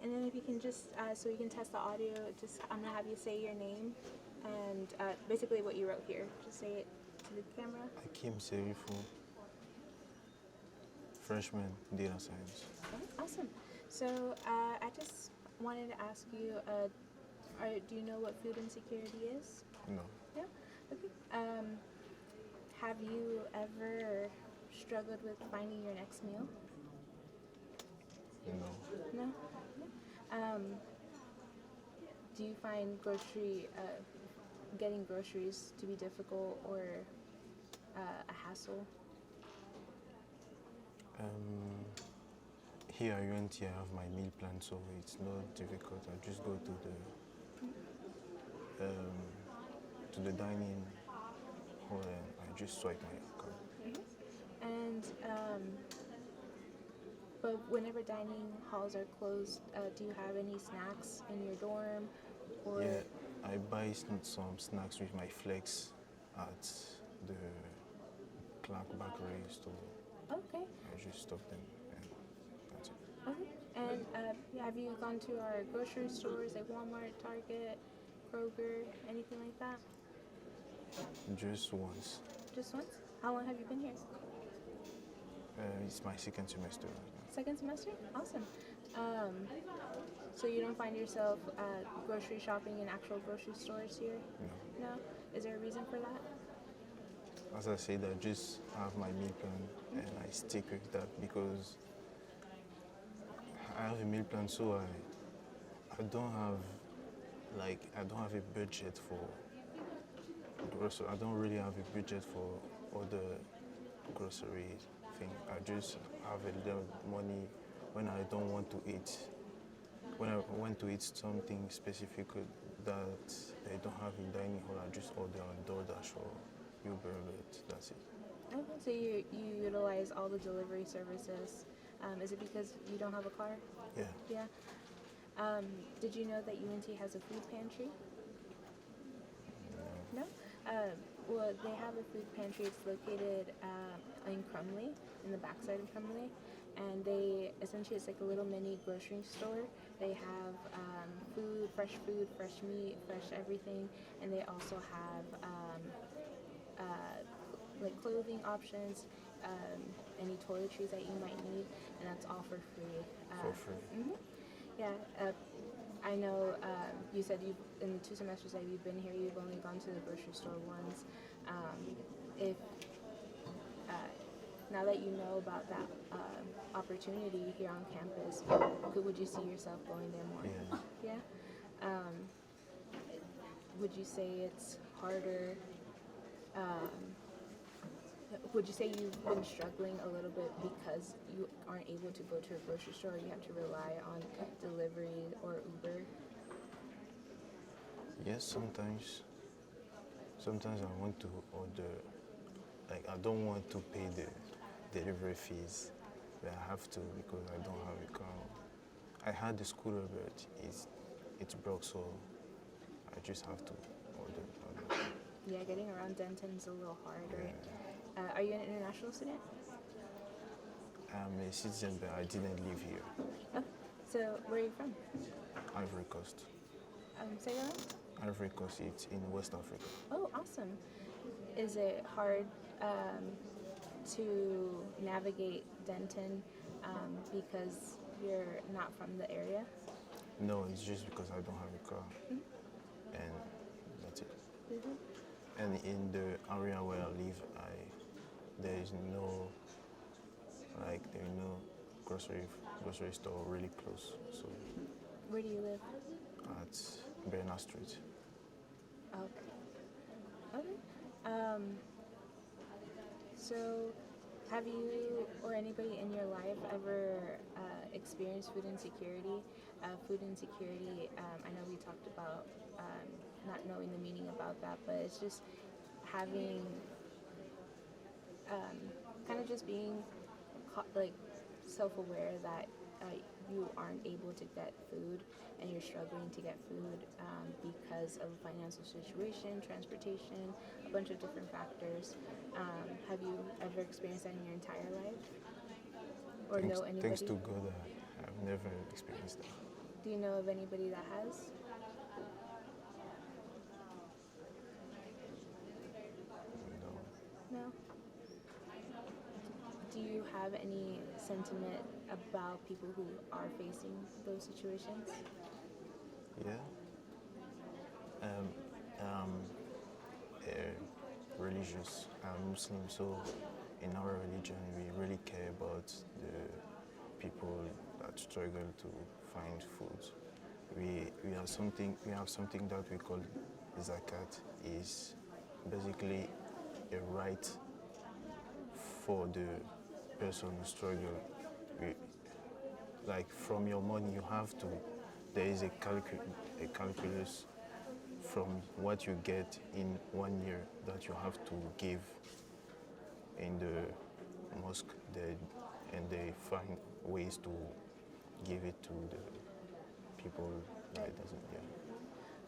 And then if you can just, so we can test the audio, just I'm gonna have you say your name and basically what you wrote here. Just say it to the camera. Hakim Serifu, freshman, data science. Okay, awesome. So I just wanted to ask you, do you know what food insecurity is? No, Yeah. Okay. Have you ever struggled with finding your next meal? no, No. Um, do you find getting groceries to be difficult or a hassle? Here at UNT I have my meal plan, so it's not difficult. I just go to the dining hall and I just swipe my card. And but whenever dining halls are closed, do you have any snacks in your dorm? Or Yeah, I buy some snacks with my flex at the Clark Bakery store. okay. I just stop them and that's it. Okay. And have you gone to our grocery stores like Walmart, Target, Kroger, anything like that? Just once. Just once? How long have you been here? It's my second semester right now. Second semester? Awesome. So you don't find yourself grocery shopping in actual grocery stores here? No. No? Is there a reason for that? As I said, I just have my meal plan and I stick with that because I have a meal plan, so I don't have a budget for grocery. I don't really have a budget for all the grocery thing. I just have a little money when I don't want to eat. When I want to eat something specific that they don't have in dining hall, I just order on DoorDash or Uber Eats. That's it. Okay, so you utilize all the delivery services. Is it because you don't have a car? Yeah. Yeah. Did you know that UNT has a food pantry? No? Well, they have a food pantry. It's located in Crumley, in the backside of Crumley. And it's like a little mini grocery store. They have food, fresh meat, fresh everything. And they also have like clothing options, any toiletries that you might need, and that's all for free. For free. Mm-hmm. Yeah. I know you said in the 2 semesters that you've been here, you've only gone to the grocery store once. If now that you know about that opportunity here on campus, would you see yourself going there more? Yeah. Yeah. Would you say it's harder? Would you say you've been struggling a little bit because you aren't able to go to a grocery store? You have to rely on delivery or Uber? Yes, sometimes. Sometimes I want to order, like I don't want to pay the delivery fees, but I have to because I don't have a car. I had the scooter, but it's broke, so I just have to order. Yeah, getting around Denton's a little hard, Yeah. right? Are you an international student? I'm a citizen, but I didn't live here. Oh, so where are you from? Ivory Coast. Say that again? Ivory Coast, it's in West Africa. Oh, awesome. Is it hard to navigate Denton because you're not from the area? No, it's just because I don't have a car, and that's it. Mm-hmm. And in the area where I live, there is no grocery store really close. So Where do you live? at Bernard Street. Okay. Okay. So have you or anybody in your life ever experienced food insecurity? Food insecurity, I know we talked about not knowing the meaning about that, but it's just having, kind of just being like self-aware that you aren't able to get food and you're struggling to get food because of financial situation, transportation, a bunch of different factors. Have you ever experienced that in your entire life? Or know anybody? Thanks to God, I've never experienced that. Do you know of anybody that has? No. No? Do you have any sentiment about people who are facing those situations? Yeah. Um, um, religious. I'm Muslim, so in our religion, we really care about the people that struggle to find food. We have something that we call zakat. Is basically a right for the person who struggle. We, like from your money, you have to. There is a calculus from what you get in 1 year that you have to give in the mosque there, and they find ways to give it to the people that it doesn't. Yeah.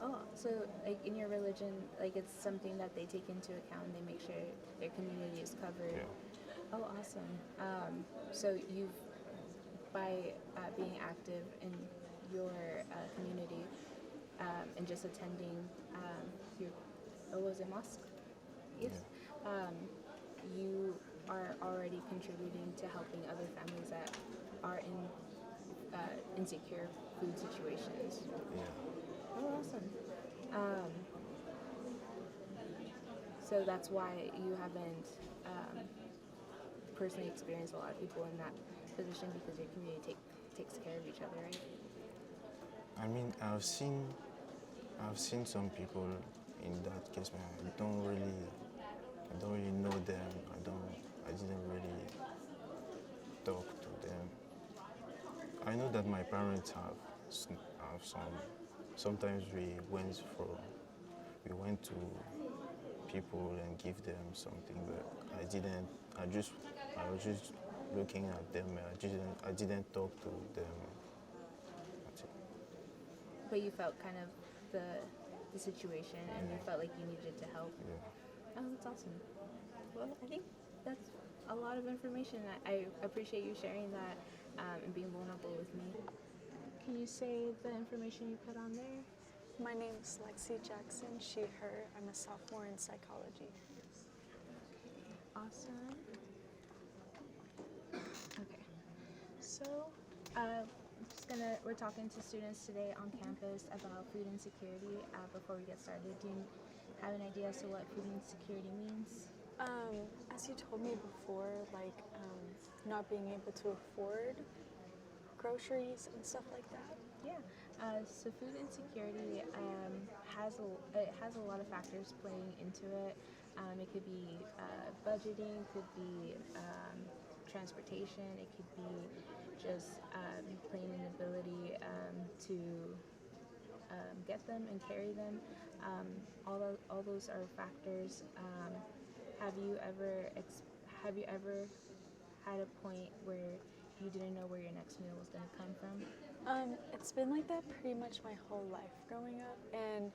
Oh, so like in your religion, like it's something that they take into account. They make sure their community is covered. Yeah. Oh, awesome. So you've, by being active in your community and just attending your, was it mosque? Yes. Yeah. You are already contributing to helping other families that are in insecure food situations. Yeah. Oh, awesome. Um, so that's why you haven't personally experienced a lot of people in that position because your community takes care of each other, right? I mean, I've seen some people in that case, man. I don't really know them. I didn't really talk to them. I know that my parents have some. Sometimes we went to people and give them something, but I didn't. I was just looking at them. I didn't talk to them. That's it. But you felt kind of the situation and you felt like you needed to help. Yeah. Oh, that's awesome. Well, I think that's a lot of information. I appreciate you sharing that and being vulnerable with me. Can you say the information you put on there? My name is Lexi Jackson, she, her. I'm a sophomore in psychology. Awesome. Okay. So, we're talking to students today on campus about food insecurity. Before we get started, do you have an idea as to what food insecurity means? As you told me before, not being able to afford groceries and stuff like that. Yeah. So food insecurity has a lot of factors playing into it. It could be budgeting, could be transportation, it could be just plain inability to get them and carry them. All those are factors. Have you ever had a point where you didn't know where your next meal was going to come from? It's been like that pretty much my whole life growing up, and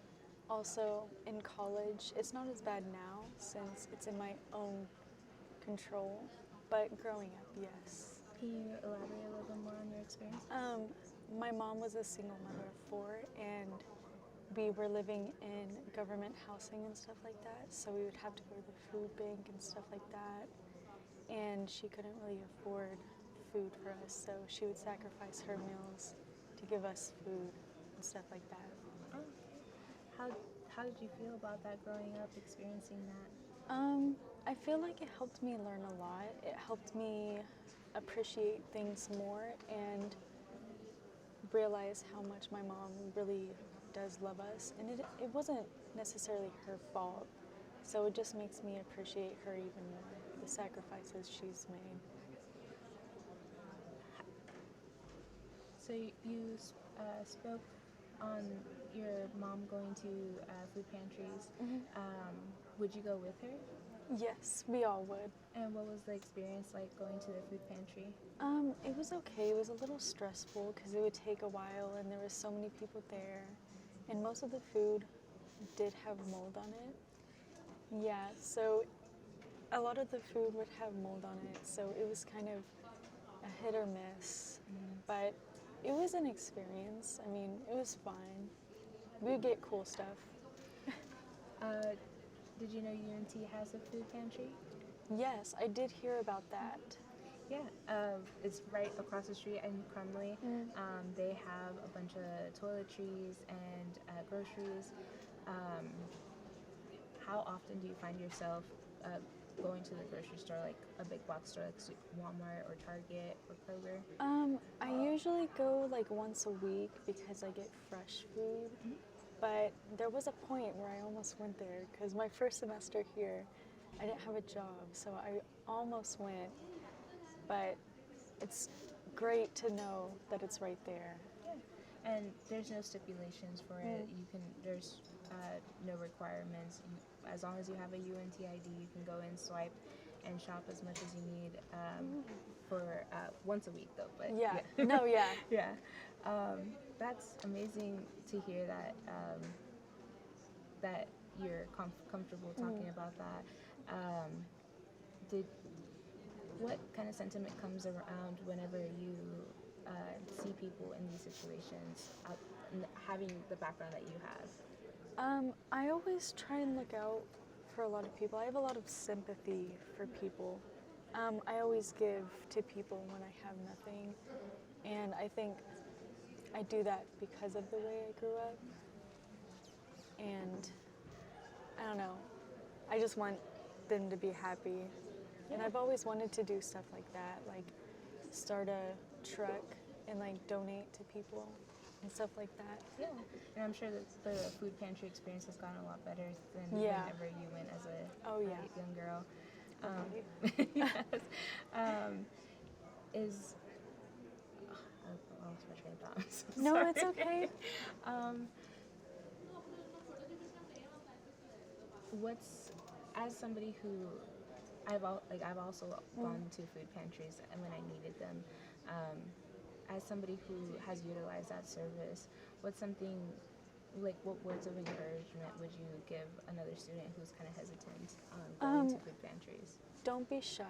also in college. It's not as bad now since it's in my own control, but growing up, yes. Can you elaborate a little bit more on your experience? My mom was a single mother of 4, and we were living in government housing and stuff like that, so we would have to go to the food bank and stuff like that, and she couldn't really afford food for us, so she would sacrifice her meals to give us food and stuff like that. Oh, how did you feel about that growing up, experiencing that? I feel like it helped me learn a lot. It helped me appreciate things more and realize how much my mom really does love us. And it wasn't necessarily her fault, so it just makes me appreciate her even more, the sacrifices she's made. So you spoke on your mom going to food pantries. Would you go with her? Yes, we all would. And what was the experience like going to the food pantry? It was okay. It was a little stressful because it would take a while and there was so many people there. And most of the food did have mold on it. Yeah, so a lot of the food would have mold on it, so it was kind of a hit or miss. But it was an experience. I mean, it was fine. We would get cool stuff. Uh, did you know UNT has a food pantry? Yes, I did hear about that. Yeah, it's right across the street in Crumley. Mm. They have a bunch of toiletries and groceries. Um, how often do you find yourself going to the grocery store, like a big box store like Walmart or Target or Kroger? I usually go like once a week because I get fresh food. But there was a point where I almost went there because my first semester here, I didn't have a job, so I almost went. But it's great to know that it's right there. Yeah. And there's no stipulations for it. There's no requirements. As long as you have a UNT ID, you can go and swipe and shop as much as you need for once a week, though. But Yeah. No, yeah. yeah. That's amazing to hear that that you're comfortable talking about that. Did what kind of sentiment comes around whenever you see people in these situations, having the background that you have? I always try and look out for a lot of people. I have a lot of sympathy for people. I always give to people when I have nothing, and I think I do that because of the way I grew up. And I don't know, I just want them to be happy. And I've always wanted to do stuff like that, like start a truck and like donate to people and stuff like that. Yeah, and I'm sure that the food pantry experience has gotten a lot better than Yeah. whenever you went as a Oh, yeah. young girl. Okay. Yes. I lost my train of thought. I'm so No, sorry. it's okay. What's as somebody who I've also gone to food pantries and when I needed them. As somebody who has utilized that service, what words of encouragement would you give another student who's kind of hesitant going to food pantries? Don't be shy.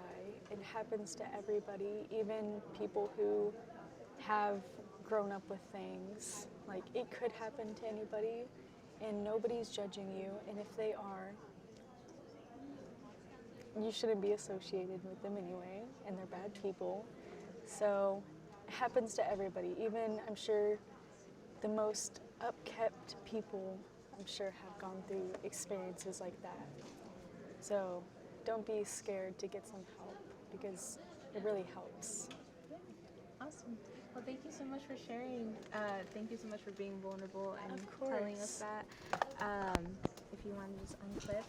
It happens to everybody, even people who have grown up with things. Like, it could happen to anybody, and nobody's judging you. And if they are, you shouldn't be associated with them anyway, and they're bad people. So it happens to everybody. Even, I'm sure, the most upkept people, I'm sure, have gone through experiences like that. So don't be scared to get some help because it really helps. Awesome. Well, thank you so much for sharing. Thank you so much for being vulnerable and Of course. telling us that. If you want to just unclip.